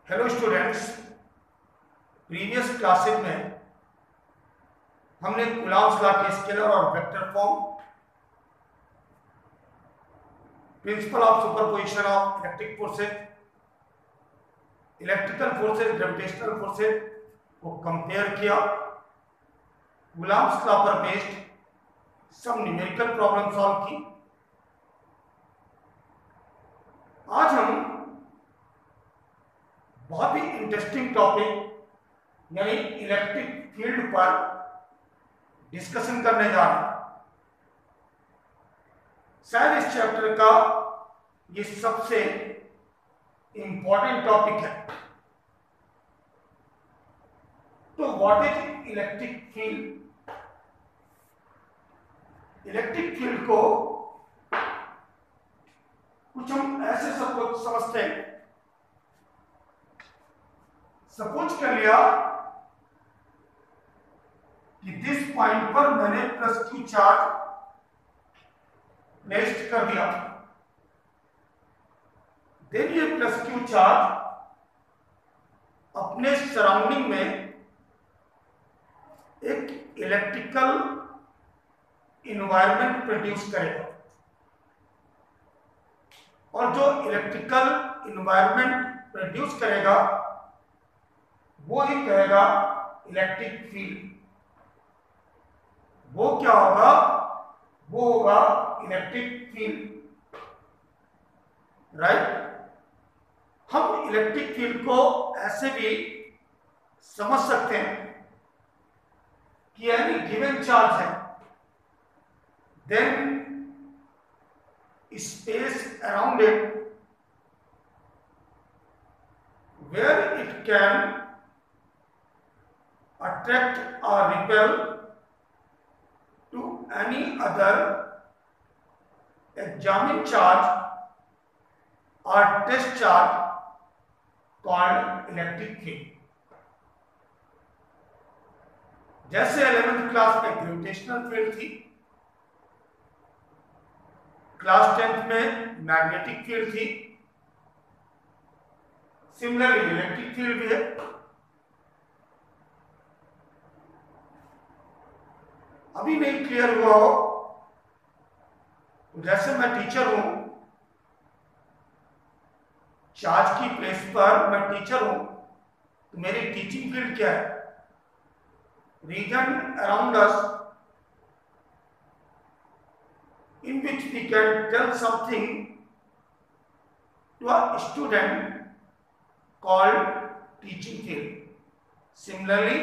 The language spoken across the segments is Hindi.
हेलो स्टूडेंट्स, प्रीवियस क्लासेज में हमने कूलॉम्स लॉ के स्केलर और vector form, principle of superposition of electric forces, electrical forces, gravitational forces को कंपेयर किया। कूलॉम्स लॉ पर बेस्ड सम न्यूमेरिकल प्रॉब्लम सॉल्व की। आज हम बहुत ही इंटरेस्टिंग टॉपिक यानी इलेक्ट्रिक फील्ड पर डिस्कशन करने जा रहे हैं। शायद इस चैप्टर का ये सबसे इंपॉर्टेंट टॉपिक है। तो what is electric field? Electric field को कुछ हम ऐसे समझते हैं। सपोज कर लिया कि दिस पॉइंट पर मैंने प्लस क्यू चार्ज प्लेस्ड कर दिया। देन ये प्लस क्यू चार्ज अपने सराउंडिंग में एक इलेक्ट्रिकल इन्वायरमेंट प्रोड्यूस करेगा, और जो इलेक्ट्रिकल इन्वायरमेंट प्रोड्यूस करेगा वो ही कहेगा इलेक्ट्रिक फील्ड। वो क्या होगा? वो होगा इलेक्ट्रिक फील्ड, राइट। हम इलेक्ट्रिक फील्ड को ऐसे भी समझ सकते हैं कि एनी गिवन चार्ज है, then space around it where it can attract or repel to any other examined charge or test charge called electric field। जैसे 11th क्लास में ग्रेविटेशनल फील्ड थी, क्लास 10th में मैग्नेटिक फील्ड थी, सिमिलरली इलेक्ट्रिक फील्ड भी है। अभी नहीं क्लियर हुआ हो, जैसे मैं टीचर हूं, चार्ज की प्लेस पर मैं टीचर हूं, तो मेरी टीचिंग फील्ड क्या है? Region around us in which we can tell something to a student called teaching field। Similarly,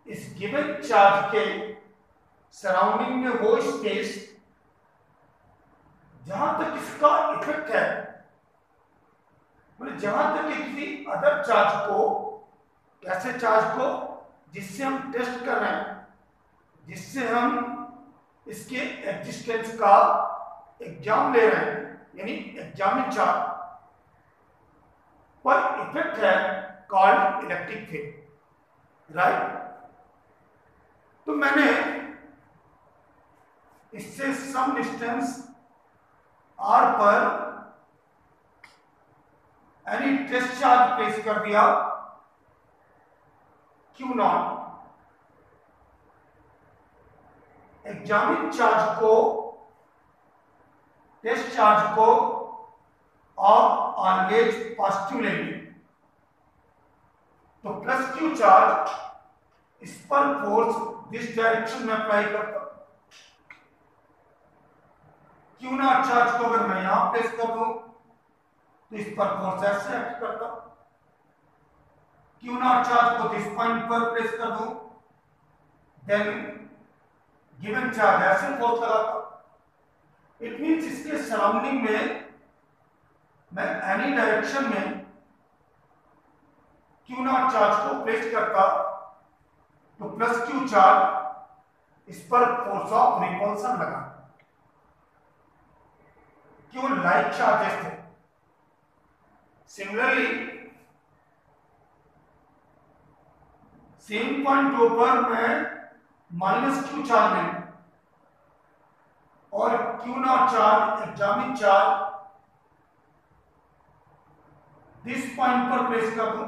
इस given charge के सराउंडिंग में वो स्पेस जहां तक इसका इफेक्ट है, मतलब जहां तक किसी अदर चार्ज को, कैसे चार्ज को जिससे हम टेस्ट कर रहे हैं, जिससे हम इसके एग्जिस्टेंस का एग्जाम ले रहे हैं, यानी एग्जामिन चार्ज पर इफेक्ट है कॉल्ड इलेक्ट्रिक फील्ड, राइट। तो मैंने इससे सम डिस्टेंस r पर एनी टेस्ट चार्ज प्लेस कर दिया Q नॉट। एग्जामिन चार्ज को, टेस्ट चार्ज को आप ऑलवेज पॉजिटिव लेंगे, तो प्लस क्यू चार्ज इस पर फोर्स दिस डायरेक्शन में अप्लाई करता हूं। क्यू नॉट चार्ज को अगर मैं यहां प्लेस कर दूं तो इस पर फोर्स ऐसे एक्ट करता हूं। क्यू नॉट चार्ज को दिस पॉइंट पर प्लेस कर दूं, देन गिवन चार्ज ऐसे फोर्स लगाता। इट मींस इसके सराउंडिंग में मैं एनी डायरेक्शन में क्यू नॉट चार्ज को प्लेस करता तो प्लस क्यू चार्ज इस पर फोर्स ऑफ रिपल्सन लगा, क्यों लाइक चार्जेस थे। सिमिलरली सेम पॉइंट O पर मैं माइनस क्यू चार्ज लें और Q not charge, examine charge this point पर प्लेस कर दूं।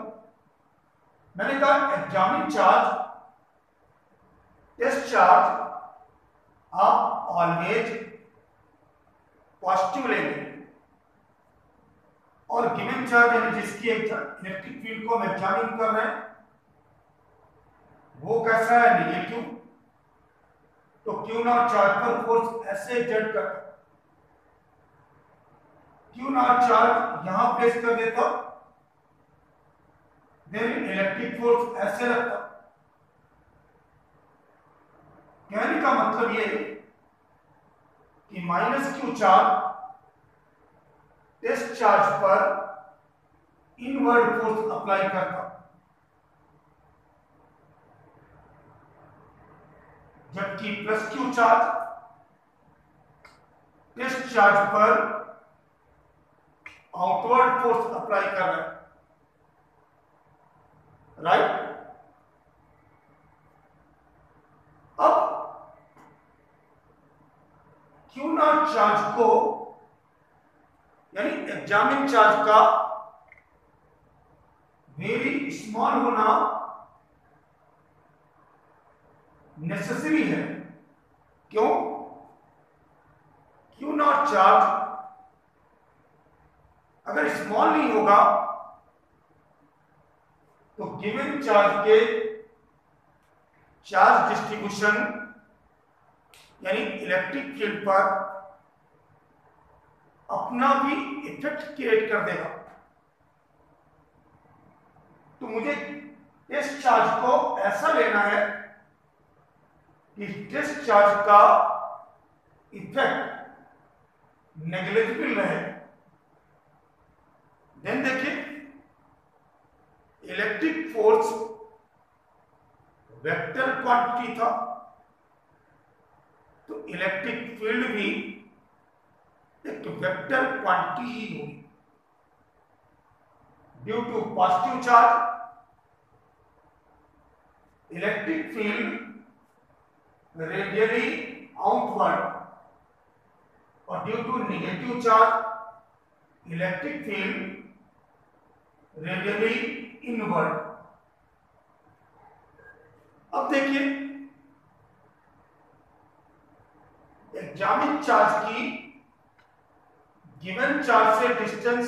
मैंने कहा एग्जामिन चार्ज, टेस्ट चार्ज आप ऑलवेज पॉजिटिव लेंगे, और गिवन चार्ज यानी जिसकी इलेक्ट्रिक फील्ड को हम एग्जामिन कर रहे हैं वो कैसा है, नेगेटिव। तो क्यू नॉट चार्ज पर फोर्स ऐसे एक्ट करता, क्यू नॉट चार्ज यहां प्लेस कर देता, देन इलेक्ट्रिक फोर्स ऐसे रखता। कहने का मतलब ये कि minus Q charge test charge पर इनवर्ड फोर्स अप्लाई करता, जबकि plus Q charge test charge पर आउटवर्ड फोर्स अप्लाई कर रहा है, राइट। अब क्यू नॉट चार्ज को यानी एग्जामिन चार्ज का वेरी स्मॉल होना नेसेसरी है। क्यों? क्यू नॉट चार्ज अगर स्मॉल नहीं होगा तो गिवन चार्ज के चार्ज डिस्ट्रीब्यूशन यानी इलेक्ट्रिक फील्ड पर अपना भी इफेक्ट क्रिएट कर देगा। तो मुझे टेस्ट चार्ज को ऐसा लेना है कि टेस्ट चार्ज का इफेक्ट नेग्लिजिबल रहे। देन देखिए, इलेक्ट्रिक फोर्स वेक्टर क्वांटिटी था, तो इलेक्ट्रिक फील्ड भी एक वेक्टर क्वांटिटी ही होगी। Due to positive charge electric field radially outward, और due to negative charge electric field radially inward. अब देखिए, एग्जामिन चार्ज की गिवन चार्ज से डिस्टेंस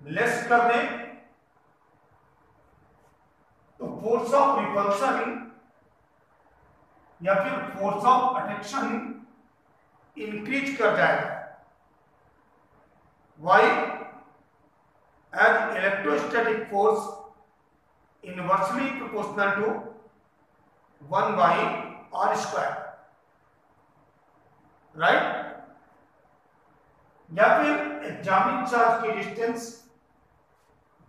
लेस कर दें तो फोर्स ऑफ रिपल्शन या फिर फोर्स ऑफ अट्रैक्शन इंक्रीज कर जाएगा। Why? As electrostatic force inversely proportional to 1/r², right. या फिर एग्जामिन चार्ज की distance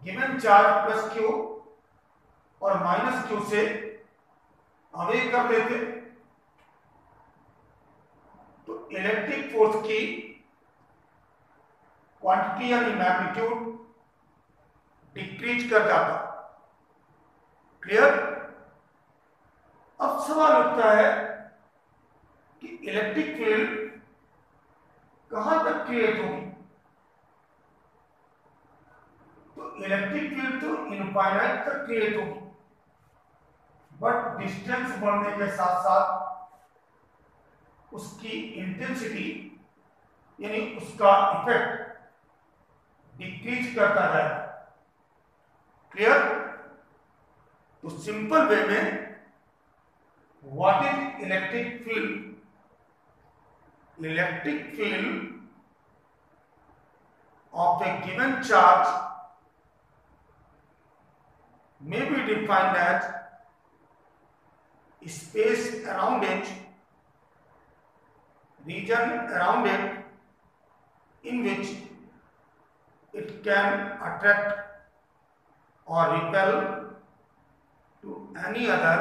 given charge plus Q और माइनस क्यू से अवे कर देते तो इलेक्ट्रिक फोर्स की क्वांटिटी यानी मैग्नीट्यूड डिक्रीज कर जाता। क्लियर? अब सवाल उठता है कि इलेक्ट्रिक फील्ड कहां तक क्रिएट होगी। तो इलेक्ट्रिक फील्ड तो इनफाइनाइट तक क्रिएट होगी, बट डिस्टेंस बढ़ने के साथ साथ उसकी इंटेंसिटी यानी उसका इफेक्ट डिक्रीज करता जाएगा। क्लियर? तो सिंपल वे में what is electric field? Electric field of a given charge may be defined as space around it, region around it, in which it can attract or repel to any other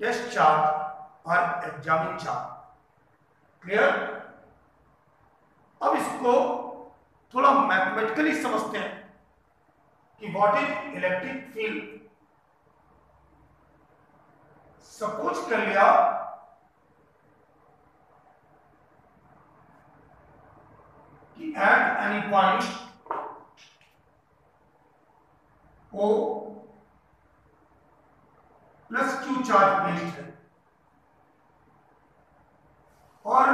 test charge or examine charge. Clear? अब इसको थोड़ा मैथमेटिकली समझते हैं कि what is electric field. Suppose कर लिया कि at any point O plus Q charge placed है और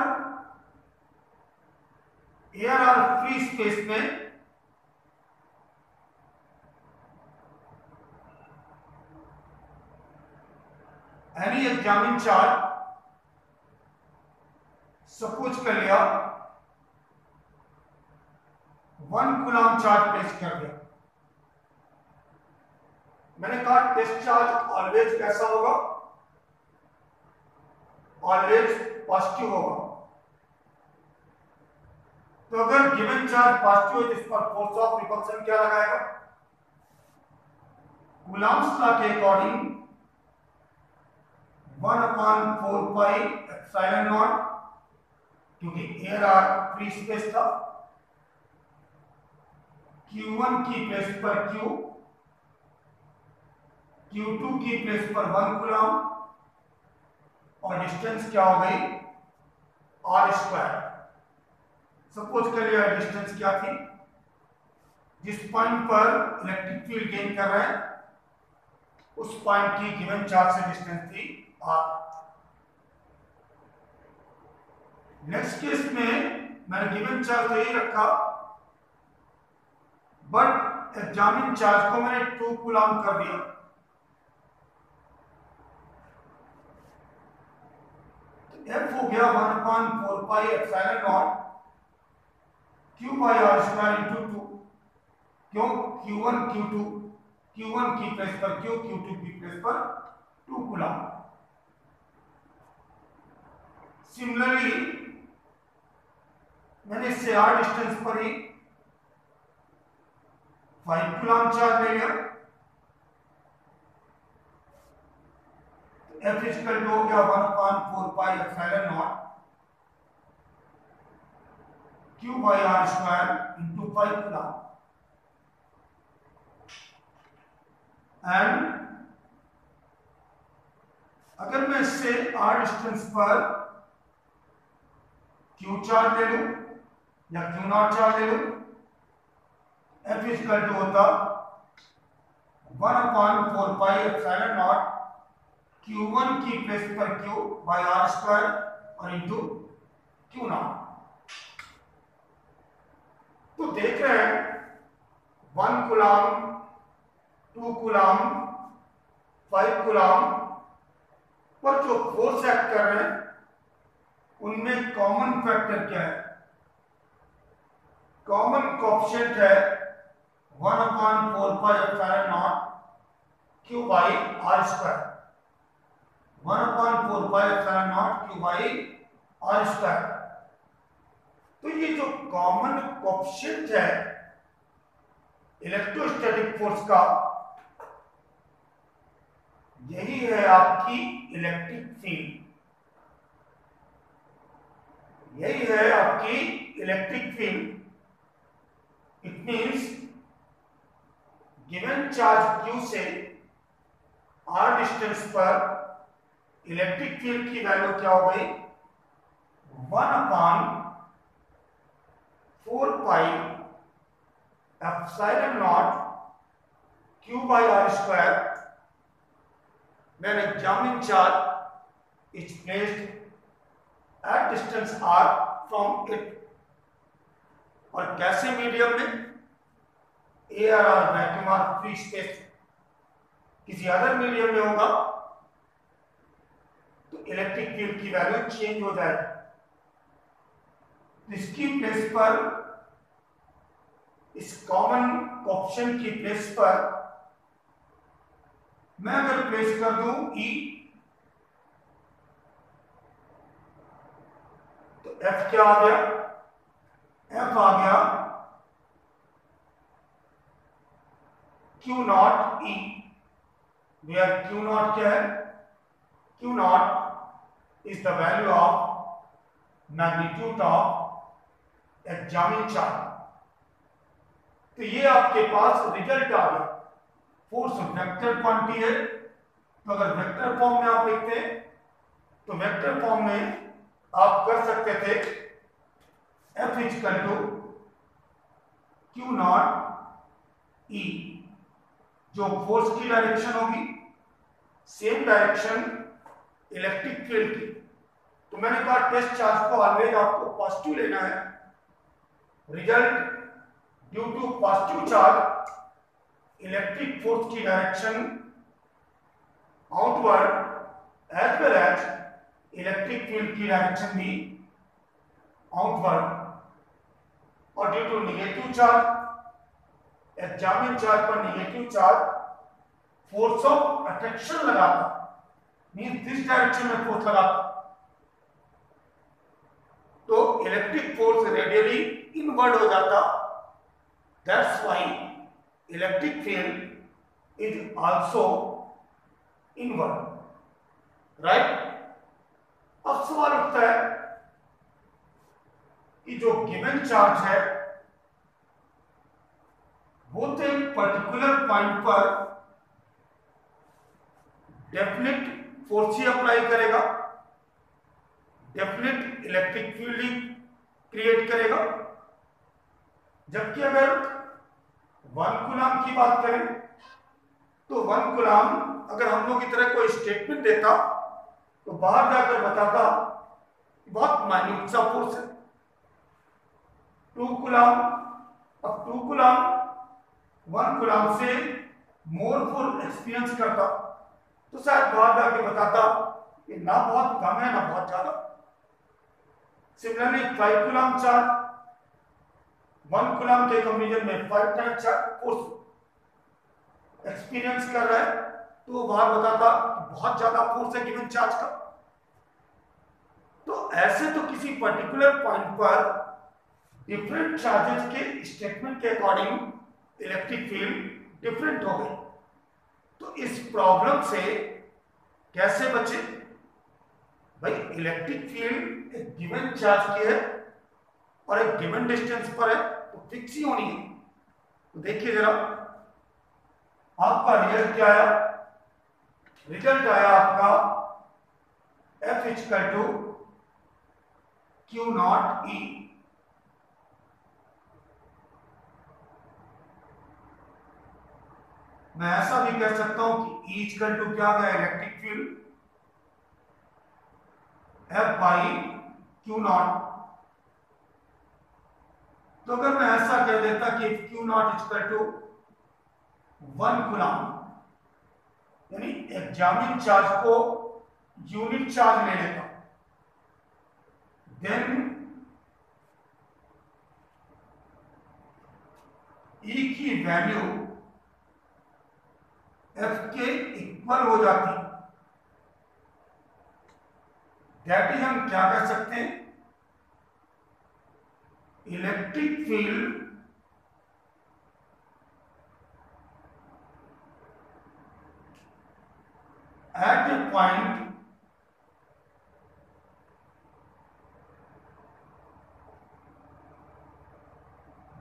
एयर और फ्री स्पेस में एनी एग्जामिन चार्ज सपोज कर लिया 1 कूलम चार्ज प्लेस कर दिया। मैंने कहा टेस्ट चार्ज ऑलवेज कैसा होगा, ऑलवेज पॉजिटिव होगा। तो अगर गिवन चार्ज पॉजिटिव है तो इस पर फोर्स ऑफ रिपल्शन क्या लगाएगा, कूलम्स लॉ के अकॉर्डिंग 1/4 पाई एप्सिलॉन नॉट, क्योंकि एयर और फ्री स्पेस था, Q1 की प्लेस पर Q, Q2 की प्लेस पर 1 कूलम और डिस्टेंस क्या हो गई r²। सपोज कर लिया डिस्टेंस क्या थी, जिस पॉइंट पर इलेक्ट्रिक फील्ड गेन कर रहे हैं उस पॉइंट की गिवन चार्ज से डिस्टेंस थी r। नेक्स्ट केस में मैंने गिवन चार्ज तो यही रखा, बट एग्जामिन चार्ज को मैंने 2 कूलम कर दिया। F हो गया 1/4 pi epsilon not Q by r² into 2। क्यों, Q1 की प्लेस पर Q, Q2 की प्लेस पर 2 कूलम। सिमिलरली मैंने इससे r डिस्टेंस पर ही 5 कूलम चार्ज ले लिया। F इक्वल टू हो गया 1/4 pi epsilon not Q by r² into 5 coulomb. And अगर मैं इससे r डिस्टेंस पर Q चार्ज ले लूं या Q0 चार्ज ले लूं, F इक्वल टू होता 1/4 पाई एप्सिलॉन नॉट Q1 की प्लेस पर Q बाई r² और इंटू Q0। तो देख रहे हैं 1 कूलम, 2 कूलम, 5 कूलम पर जो फोर्स एक्ट कर रहे हैं उनमें कॉमन फैक्टर क्या है, कॉमन कोएफिशिएंट है 1/4 pi epsilon not Q by r²। 1/4 pi epsilon not Q by r²। तो ये जो कॉमन कोएफिशिएंट है इलेक्ट्रोस्टैटिक फोर्स का, यही है आपकी इलेक्ट्रिक फील्ड, यही है आपकी electric field. It means given charge Q से r डिस्टेंस पर इलेक्ट्रिक फील्ड की वैल्यू क्या हो गई, 1/4 pi epsilon not Q by r², when examining charge is placed at distance r from it। और कैसे मीडियम में, एयर और वैक्यूम और फ्री स्पेस, किसी अदर मीडियम में होगा तो इलेक्ट्रिक फील्ड की वैल्यू चेंज हो जाएगी। इसकी प्लेस पर, इस कॉमन कोएफिशिएंट की प्लेस पर मैं अगर प्लेस कर दूं E, तो F क्या आ गया, F आ गया Q0 E, where Q0 क्या है, Q0 is the value of magnitude of examining charge। तो ये आपके पास रिजल्ट आ गया। फोर्स वेक्टर क्वांटिटी है, तो अगर वेक्टर फॉर्म में आप लिखते हैं तो वेक्टर फॉर्म में आप कर सकते थे F equal to Q0 E जो फोर्स की डायरेक्शन होगी सेम डायरेक्शन इलेक्ट्रिक फील्ड की। तो मैंने कहा टेस्ट चार्ज को ऑलवेज आपको पॉजिटिव लेना है। Result due to positive charge electric force की direction outward as well as electric field की डायरेक्शन भी आउटवर्ड। और due to negative charge examine charge पर negative charge force of attraction लगाता, मींस दिस डायरेक्शन में फोर्स लगाता, तो इलेक्ट्रिक फोर्स रेडियली इनवर्ड हो जाता। That's why electric field is also inward, right. अब सवाल उठता है कि जो गिवन चार्ज है वो तो एक पर्टिकुलर पॉइंट पर डेफिनेट फोर्स ही अप्लाई करेगा, डेफिनेट इलेक्ट्रिक फील्ड ही क्रिएट करेगा। जबकि अगर 1 कूलम की बात करें तो 1 कूलम अगर हम लोग की तरह कोई स्टेटमेंट देता तो बाहर जाकर बताता बहुत माइन्यूट सा फोर्स है 2 कूलम। अब 2 कूलम 1 कूलम से मोर फोर्स एक्सपीरियंस करता तो शायद बाहर जाके बताता कि ना बहुत कम है ना बहुत ज्यादा। सिमिलरली 5 कूलम चार्ज 1 कूलम के कंपैरिजन में 5 टाइम्स चार्ज फोर्स एक्सपीरियंस कर रहा है तो वो बाहर बताता बहुत ज्यादा फोर्स है गिवन चार्ज का। तो ऐसे तो किसी पर्टिकुलर पॉइंट पर डिफरेंट चार्जेस के स्टेटमेंट के अकॉर्डिंग इलेक्ट्रिक फील्ड डिफरेंट हो गई। तो इस प्रॉब्लम से कैसे बचे भाई? इलेक्ट्रिक फील्ड एक गिवन चार्ज की है और एक गिवन डिस्टेंस पर है तो फिक्स ही होनी है। तो देखिए जरा आपका रिजल्ट क्या आया। रिजल्ट आया आपका F equal to Q not E। मैं ऐसा भी कह सकता हूं कि E इक्वल टू क्या गया electric field F by Q naught. तो अगर मैं ऐसा कह देता कि Q naught equal to 1 coulomb यानी एग्जामिन चार्ज को यूनिट चार्ज ले लेता, देन E की वैल्यू F के इक्वल हो जाती। दैट इज हम क्या कह सकते हैं electric field at a point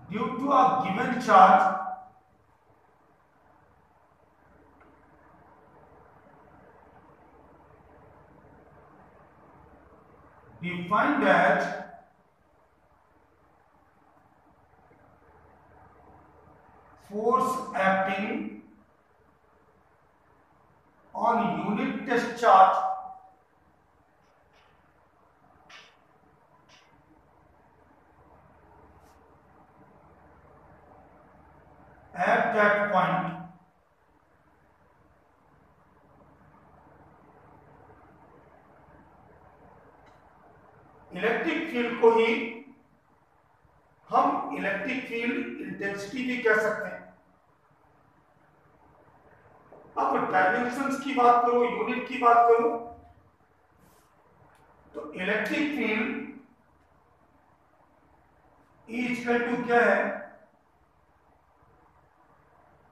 due to a given charge defined as force acting on unit test charge at that point electric field को ही हम इलेक्ट्रिक फील्ड इंटेंसिटी भी कह सकते हैं। अब डायमेंशंस की बात करो, यूनिट की बात करो तो electric field E equal to क्या है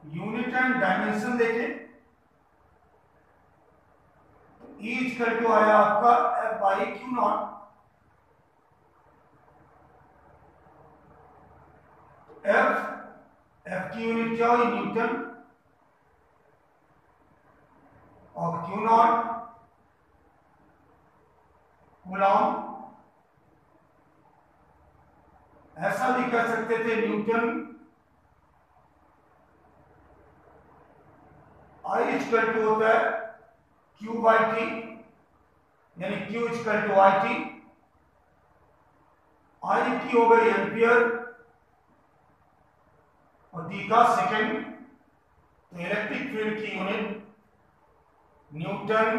यूनिट एंड डायमेंशन देखें। E इक्वल टू आया आपका F by Q naught. F की यूनिट क्या हुई न्यूटन और Q नॉट कूलम। ऐसा भी कह सकते थे न्यूटन I इक्वल टू होता है Q बाई टी, यानी Q equal to I T. I की हो गई एम्पियर और टी का सेकेंड, तो इलेक्ट्रिक फील्ड की unit newton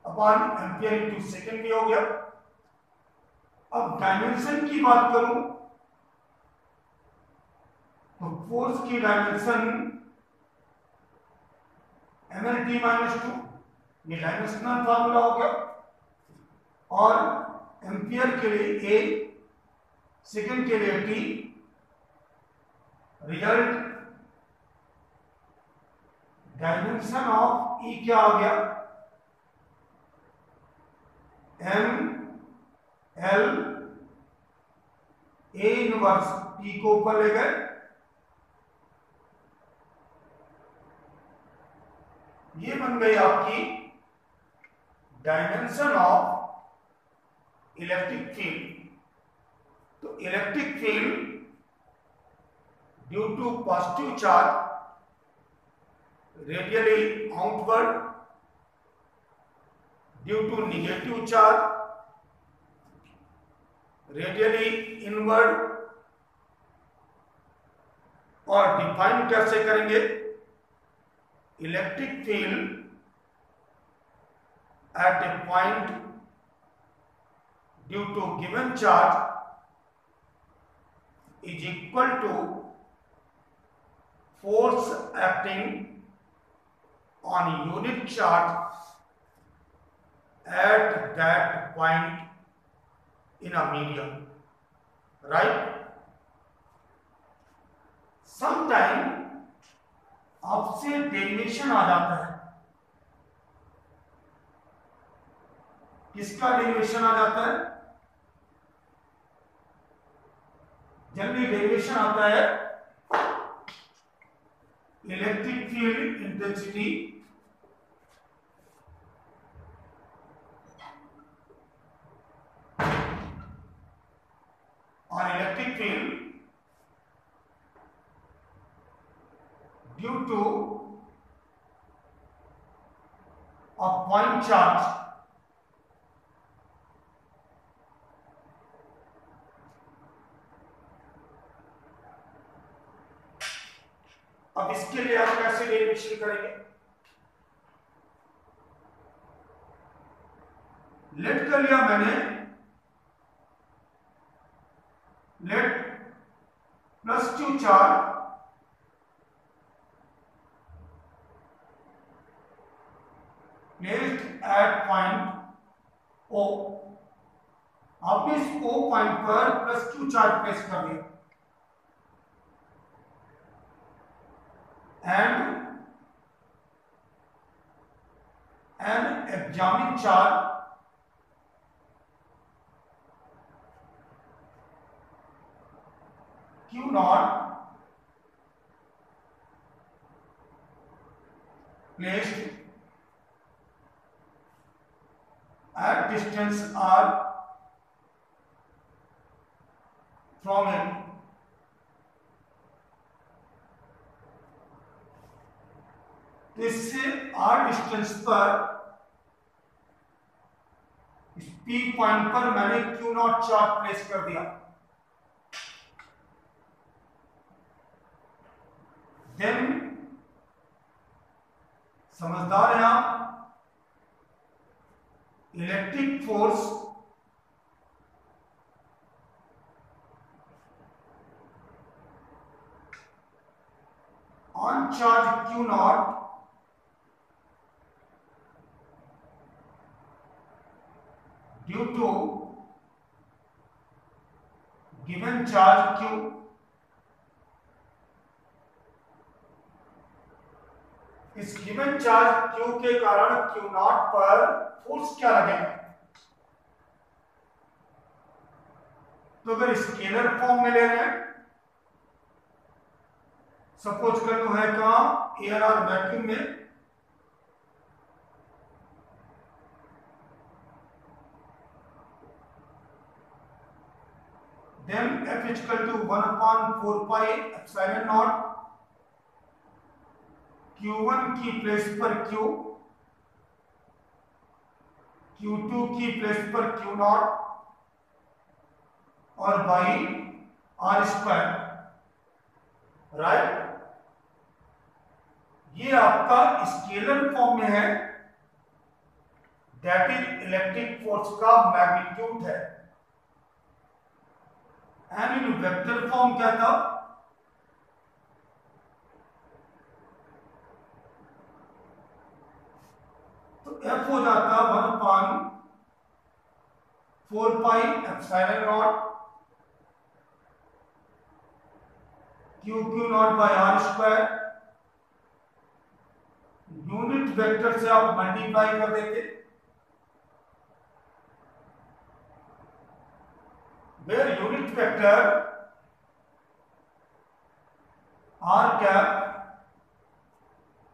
upon ampere into second भी हो गया। अब डायमेंशन की बात करूं तो फोर्स की डायमेंशन mlt माइनस टू, ये डायमेंशनल फार्मूला हो गया। और एम्पियर के लिए a, सेकेंड के लिए t, result dimension of E क्या आ गया, m l a inverse t को ऊपर ले गए, ये बन गई आपकी डायमेंशन ऑफ इलेक्ट्रिक फील्ड। तो electric field due to positive charge radially outward, due to negative charge radially inward. और डिफाइन कैसे करेंगे, electric field at a point due to given charge is equal to force acting on unit charge at that point in a medium, right? Sometime आपसे डेरिवेशन आ जाता है, किसका डेरिवेशन आ जाता है, जनरली डेरिवेशन आता है इलेक्ट्रिक फील्ड इंटेंसिटी और electric field due to a point charge. अब इसके लिए आप कैसे डेरिवेशन करेंगे, लेट कर लिया मैंने, let plus Q charge placed at point O. आपने इस ओ पॉइंट पर प्लस क्यू चार्ज प्लेस कर दिया and an examining charge Q naught placed at distance r from it। तो इससे r डिस्टेंस पर इस P पॉइंट पर मैंने Q नॉट चार्ज प्लेस कर दिया। देन समझदार हैं आप, electric force on charge Q not due to given charge Q, इस गिवन चार्ज Q के कारण Q नॉट पर फोर्स क्या लगेगा, तो अगर स्केलर फॉर्म में ले रहे हैं, सपोज कर लो है कहां, एयर और वैक्यूम में, then F is equal to 1/4 pi epsilon naught Q1 की प्लेस पर Q, Q2 की प्लेस पर Q नॉट और बाई आर स्क्वायर, राइट। ये आपका स्केलर फॉर्म में है, दैट इज इलेक्ट्रिक फोर्स का मैग्नीट्यूड है। एंड इन वेक्टर फॉर्म क्या था, तो F हो जाता 1/4πε0 Q not by R square. Unit vector से आप मल्टीप्लाई कर देते, where unit vector r cap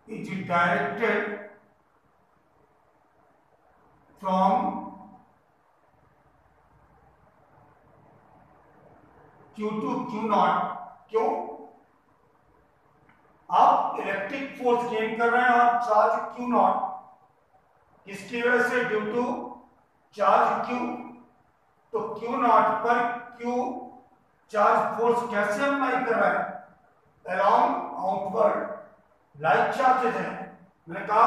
is directed from Q to Q naught. क्यों? आप इलेक्ट्रिक फोर्स गेन कर रहे हैं और चार्ज Q नॉट, किसकी वजह से? Due to charge Q। तो Q नॉट पर Q चार्ज फोर्स कैसे अप्लाई कर रहा है? along आउटवर्ड लाइक चार्जेस हैं। मैंने कहा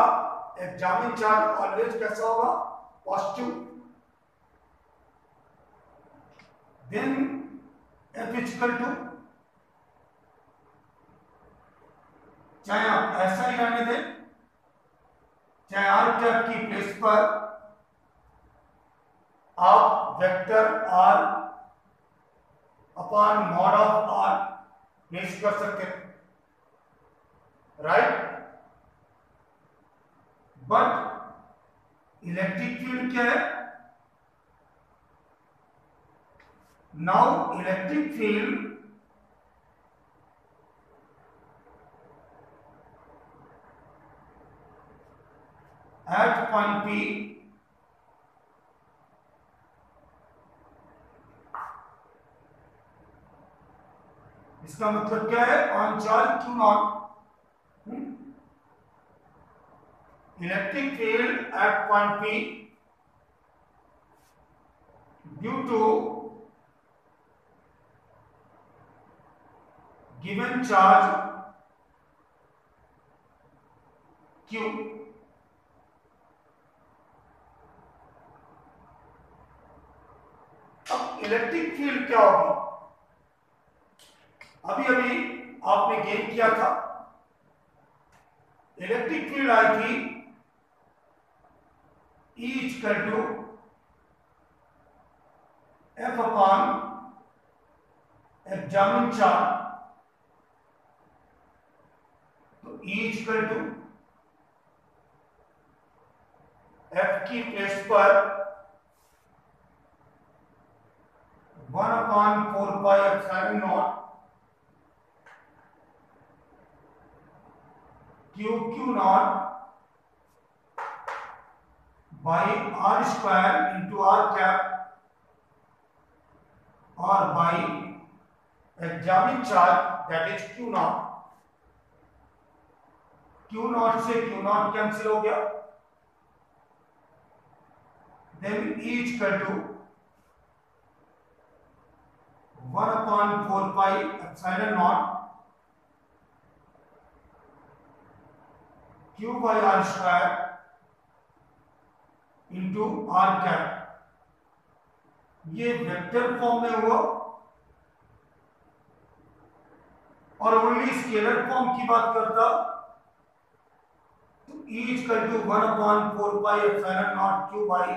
एग्जामिन चार्ज ऑलवेज कैसा होगा? Positive. Then F equal to, चाहे आप ऐसा ही रहने दें, चाहे आर कैप की प्लेस पर आप vector R upon mod of R place कर सकते हैं, राइट। बट इलेक्ट्रिक फील्ड क्या है? Now electric field at point P इसका मतलब क्या है? On charge Q naught, electric field at point P due to given charge Q। अब इलेक्ट्रिक फील्ड क्या होगी? अभी अभी आपने गेन किया था, इलेक्ट्रिक फील्ड आई थी E equal to F upon examine charge. तो E इक्वल टू F की प्लेस पर 1/4πε0 Q not by R square into R cap और by examine charge that is Q नॉट। Q नॉट से Q नॉट कैंसिल हो गया, then E equal to 1/4πε0 Q by R square into R cap. ये वेक्टर फॉर्म में हुआ, और ओनली स्केलर फॉर्म की बात करता तो E equal to 1/4πε0 Q by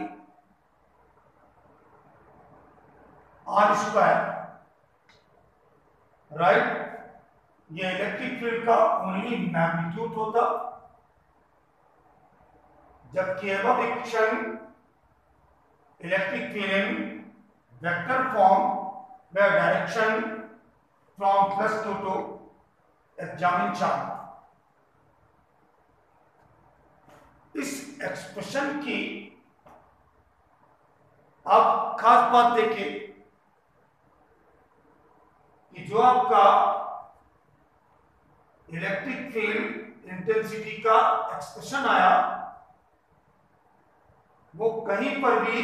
R square, right. ये इलेक्ट्रिक फील्ड का ओनली मैग्नीट्यूड होता, जबकि अब equation electric field vector form where direction from +2 to examine charge. इस एक्सप्रेशन की आप खास बात देखिए कि जो आपका इलेक्ट्रिक फील्ड इंटेंसिटी का एक्सप्रेशन आया वो कहीं पर भी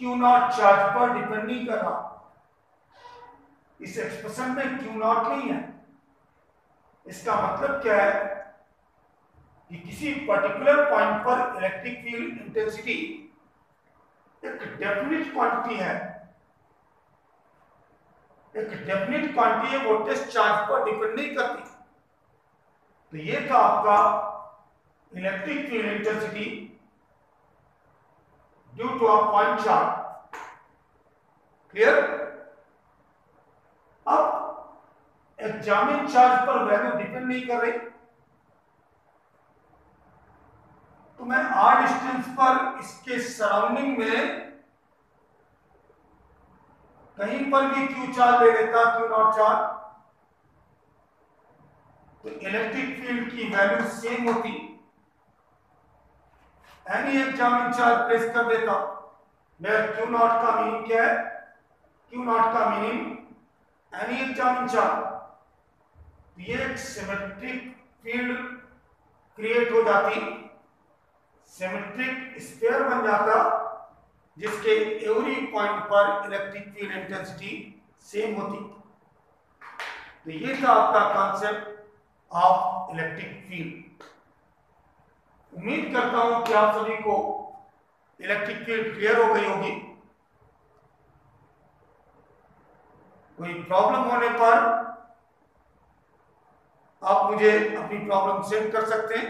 क्यू नॉट चार्ज पर डिपेंड नहीं कर रहा। इस एक्सप्रेशन में क्यू नॉट नहीं है। इसका मतलब क्या है कि किसी पर्टिकुलर पॉइंट पर इलेक्ट्रिक फील्ड इंटेंसिटी एक डेफिनिट क्वांटिटी है, एक डेफिनिट क्वांटिटी है, वोल्टेज चार्ज पर डिपेंड नहीं करती। तो ये था आपका electric field intensity due to a point charge. Clear? अब एग्जामिन चार्ज पर वैल्यू डिपेंड नहीं कर रही, तो मैं आर डिस्टेंस पर इसके सराउंडिंग में कहीं पर भी क्यू चार्ज ले लेता, क्यू नॉट चार्ज, तो इलेक्ट्रिक फील्ड की वैल्यू सेम होती। एनी एग्जामिन चार्ज प्लेस कर देता, मेरा क्यू नॉट का मीनिंग क्या है? क्यू नॉट का मीनिंग एनी एग्जामिन चार्ज। ये एक सिमेट्रिक फील्ड क्रिएट हो जाती, सिमेट्रिक स्फीयर बन जाता, जिसके एवरी पॉइंट पर इलेक्ट्रिक फील्ड इंटेंसिटी सेम होती। तो ये था आपका कॉन्सेप्ट ऑफ इलेक्ट्रिक फील्ड। उम्मीद करता हूं कि आप सभी को इलेक्ट्रिक फील्ड क्लियर हो गई होगी। कोई प्रॉब्लम होने पर आप मुझे अपनी प्रॉब्लम सेंड कर सकते हैं।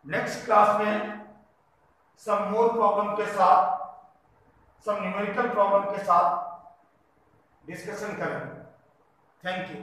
नेक्स्ट क्लास में सम मोर प्रॉब्लम के साथ, सम न्यूमेरिकल प्रॉब्लम के साथ डिस्कशन करेंगे। Thank you.